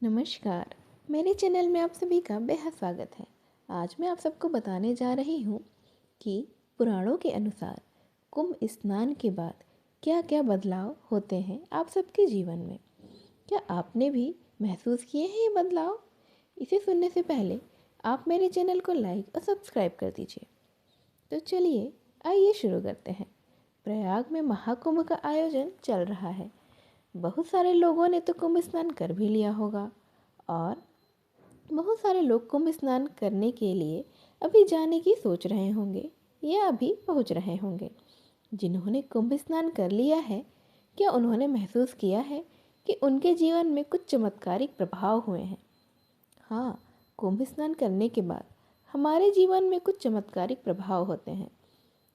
नमस्कार। मेरे चैनल में आप सभी का बेहद स्वागत है। आज मैं आप सबको बताने जा रही हूँ कि पुराणों के अनुसार कुंभ स्नान के बाद क्या क्या बदलाव होते हैं आप सबके जीवन में। क्या आपने भी महसूस किए हैं ये बदलाव? इसे सुनने से पहले आप मेरे चैनल को लाइक और सब्सक्राइब कर दीजिए। तो चलिए आइए शुरू करते हैं। प्रयाग में महाकुंभ का आयोजन चल रहा है। बहुत सारे लोगों ने तो कुंभ स्नान कर भी लिया होगा और बहुत सारे लोग कुंभ स्नान करने के लिए अभी जाने की सोच रहे होंगे या अभी पहुंच रहे होंगे। जिन्होंने कुंभ स्नान कर लिया है, क्या उन्होंने महसूस किया है कि उनके जीवन में कुछ चमत्कारिक प्रभाव हुए हैं? हाँ, कुंभ स्नान करने के बाद हमारे जीवन में कुछ चमत्कारिक प्रभाव होते हैं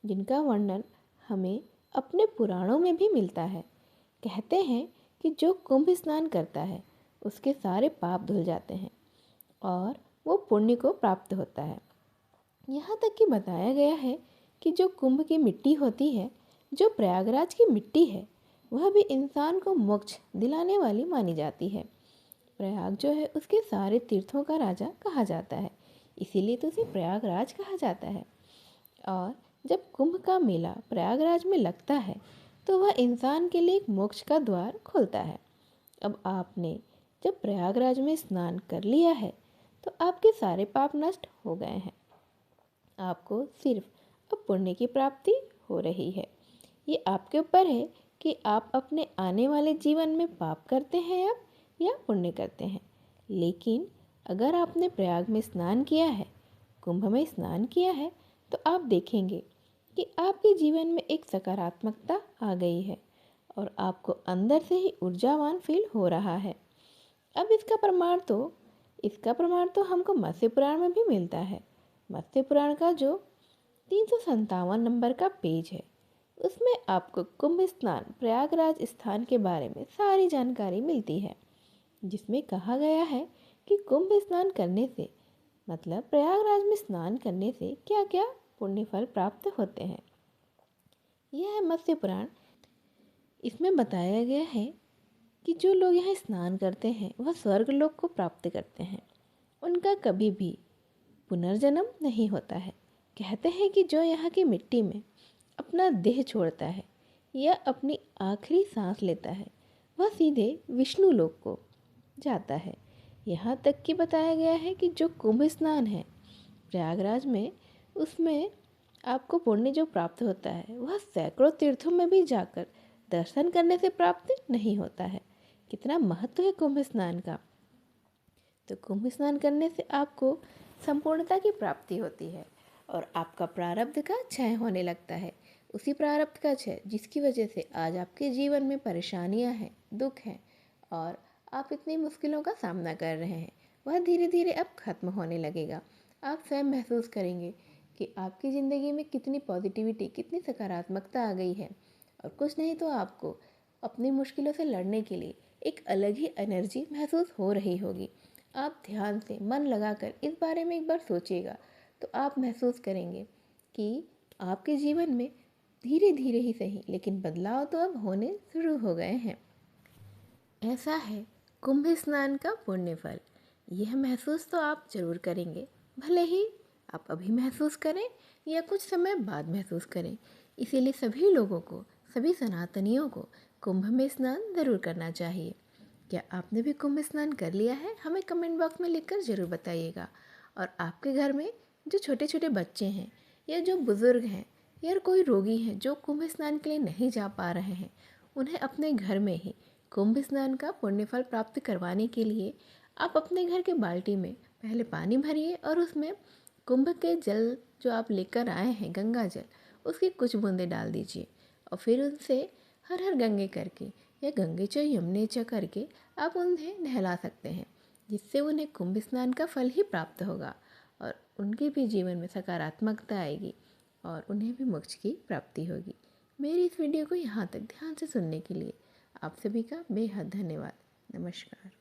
जिनका वर्णन हमें अपने पुराणों में भी मिलता है। कहते हैं कि जो कुंभ स्नान करता है उसके सारे पाप धुल जाते हैं और वो पुण्य को प्राप्त होता है। यहाँ तक कि बताया गया है कि जो कुंभ की मिट्टी होती है, जो प्रयागराज की मिट्टी है, वह भी इंसान को मोक्ष दिलाने वाली मानी जाती है। प्रयाग जो है उसके सारे तीर्थों का राजा कहा जाता है, इसीलिए तो उसे प्रयागराज कहा जाता है। और जब कुंभ का मेला प्रयागराज में लगता है तो वह इंसान के लिए एक मोक्ष का द्वार खोलता है। अब आपने जब प्रयागराज में स्नान कर लिया है तो आपके सारे पाप नष्ट हो गए हैं। आपको सिर्फ अब पुण्य की प्राप्ति हो रही है। ये आपके ऊपर है कि आप अपने आने वाले जीवन में पाप करते हैं अब या पुण्य करते हैं। लेकिन अगर आपने प्रयाग में स्नान किया है, कुंभ में स्नान किया है, तो आप देखेंगे कि आपके जीवन में एक सकारात्मकता आ गई है और आपको अंदर से ही ऊर्जावान फील हो रहा है। अब इसका प्रमाण तो हमको मत्स्य पुराण में भी मिलता है। मत्स्य पुराण का जो 357 नंबर का पेज है, उसमें आपको कुंभ स्नान प्रयागराज स्थान के बारे में सारी जानकारी मिलती है, जिसमें कहा गया है कि कुंभ स्नान करने से मतलब प्रयागराज में स्नान करने से क्या क्या पुण्य फल प्राप्त होते हैं। यह है मत्स्य पुराण। इसमें बताया गया है कि जो लोग यहाँ स्नान करते हैं वह स्वर्ग लोक को प्राप्त करते हैं। उनका कभी भी पुनर्जन्म नहीं होता है। कहते हैं कि जो यहाँ की मिट्टी में अपना देह छोड़ता है या अपनी आखिरी सांस लेता है, वह सीधे विष्णु लोक को जाता है। यहाँ तक कि बताया गया है कि जो कुंभ स्नान है प्रयागराज में, उसमें आपको पुण्य जो प्राप्त होता है वह सैकड़ों तीर्थों में भी जाकर दर्शन करने से प्राप्त नहीं होता है। कितना महत्व है कुंभ स्नान का। तो कुंभ स्नान करने से आपको संपूर्णता की प्राप्ति होती है और आपका प्रारब्ध का क्षय होने लगता है। उसी प्रारब्ध का क्षय जिसकी वजह से आज आपके जीवन में परेशानियां हैं, दुख हैं और आप इतनी मुश्किलों का सामना कर रहे हैं, वह धीरे धीरे अब खत्म होने लगेगा। आप स्वयं महसूस करेंगे कि आपकी ज़िंदगी में कितनी पॉजिटिविटी, कितनी सकारात्मकता आ गई है और कुछ नहीं तो आपको अपनी मुश्किलों से लड़ने के लिए एक अलग ही एनर्जी महसूस हो रही होगी। आप ध्यान से मन लगाकर इस बारे में एक बार सोचिएगा तो आप महसूस करेंगे कि आपके जीवन में धीरे धीरे ही सही लेकिन बदलाव तो अब होने शुरू हो गए हैं। ऐसा है कुंभ स्नान का पुण्य फल। यह महसूस तो आप जरूर करेंगे, भले ही आप अभी महसूस करें या कुछ समय बाद महसूस करें। इसीलिए सभी लोगों को, सभी सनातनियों को कुंभ में स्नान ज़रूर करना चाहिए। क्या आपने भी कुंभ स्नान कर लिया है? हमें कमेंट बॉक्स में लिखकर ज़रूर बताइएगा। और आपके घर में जो छोटे छोटे बच्चे हैं या जो बुज़ुर्ग हैं या कोई रोगी हैं जो कुंभ स्नान के लिए नहीं जा पा रहे हैं, उन्हें अपने घर में ही कुंभ स्नान का पुण्यफल प्राप्त करवाने के लिए आप अपने घर के बाल्टी में पहले पानी भरिए और उसमें कुंभ के जल जो आप लेकर आए हैं, गंगा जल, उसकी कुछ बूंदें डाल दीजिए और फिर उनसे हर हर गंगे करके या गंगे च यमुने च करके आप उन्हें नहला सकते हैं, जिससे उन्हें कुंभ स्नान का फल ही प्राप्त होगा और उनके भी जीवन में सकारात्मकता आएगी और उन्हें भी मोक्ष की प्राप्ति होगी। मेरी इस वीडियो को यहाँ तक ध्यान से सुनने के लिए आप सभी का बेहद धन्यवाद। नमस्कार।